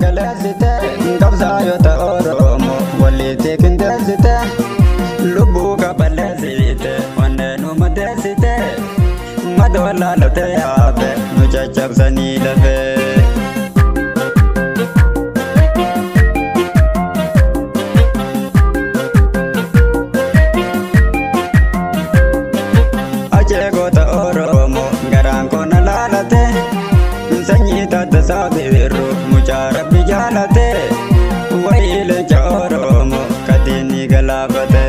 galgaleessite qabsaa'ota Oromoo walitti qindeessite lubbuu qaballeessite onneen madeessite madoola lafte yaabe nu caccabsanii lafee. Ajeegota Oromoo garaan koona laalate sanyii taate saabiru mucaa rabbi jaalate wayii leenca Oromoo katiinni galaafate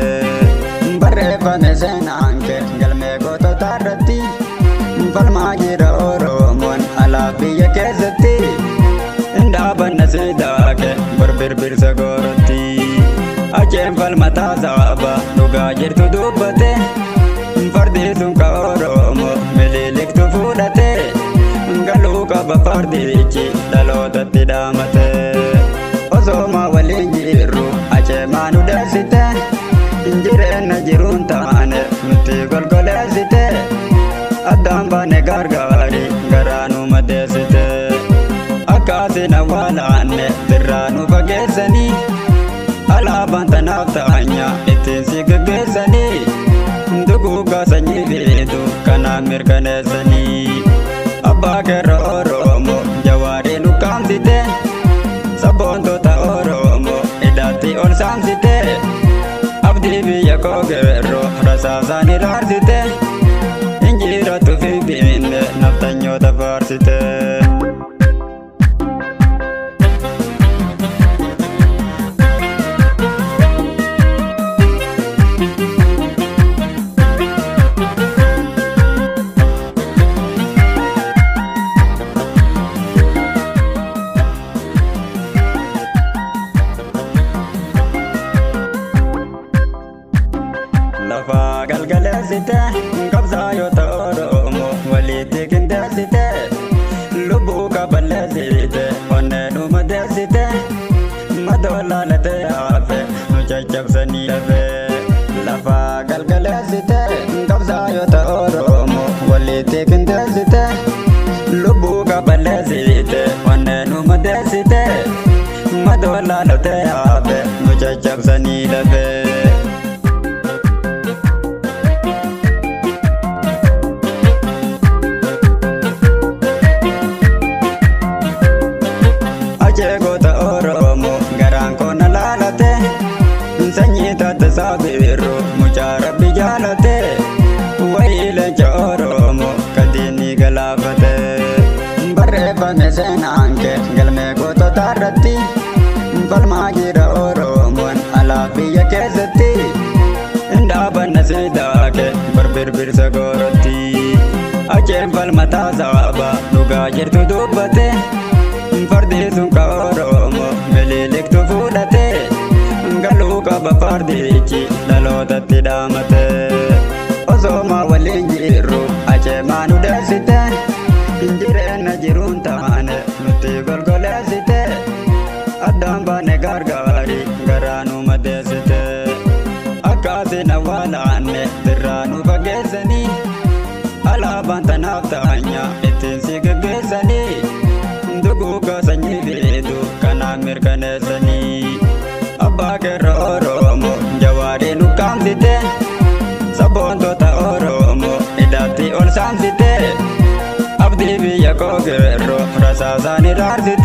barreeffame seenaan kee galmee gootota irratti falmaa jira Oromoon alaa biyya keessatti indhaabanna siidaa kee birbirbirsa goorotti ajeen falmataa saaba dhugaa jirtu dubbate fardiisuun ka Oromoo mililiktu fuudhate galuu qaba fardichi dhalootatti dhaamate osooma waliin jirru aceemaa nu deessite jireenya jiruun taane nutti golgoleessite addaan baane gargaari garaa nu madeessite akkaatiin awwaalaanne birraa nu fageessanii alaabaan tanaaf taanya ittiin si gaggeessanii duguugaa sanyii beetu kanaan mirkaneessanii abbaa keerra Oromoo jawaarii nu kaamsite sabboontota Oromoo hidhaatti ol saamsite abdii biyya koo geerroo rasaasaan iraarsite injiiratu fi biinne naftanyoota faarsite. Lafa galgaleessite qabsaa'ota Oromoo walitti qindeessite lubbuu qaballeessite onneen madeessite madoola lafte yaabe nu caccabsanii lafee. Lafa galgaleessite qabsaa'ota Oromoo walitti qindeessite lubbuu qaballeessite onneen madeessite madoola lafte yaabe nu caccabsanii lafee. Ajeegota Oromoo garaan koona laalate sanyii taate saabiru mucaa rabbi jaalate wayii leenca Oromoo katiinni galaafate barreeffame seenaan kee galmee gootota irratti falmaa jira Oromoon alaa biyya keessatti indhaabanna siidaa kee birbirbirsa goorotti ajeen falmataa saaba dhugaa jirtu dubbate fardiisuun ka Oromoo mililiktu fuudhate galuu qaba fardichi dhalootatti dhaamate osooma waliin jirru aceemaa nu deessite jireenya jiruun taane nutti golgoleessite addaan baane gargaari garaa nu madeessite akkaatiin awwaalaanne birraa nu fageessanii alaabaan tanaaf taanya ittiin si gaggeessanii duguugaa sanyii beetu kanaan mirkaneessanii abbaa keerra Oromoo jawaarii nu kaamsite sabboontota Oromoo hidhaatti ol saamsite abdii biyya koo geerroo rasaasaan iraarsite.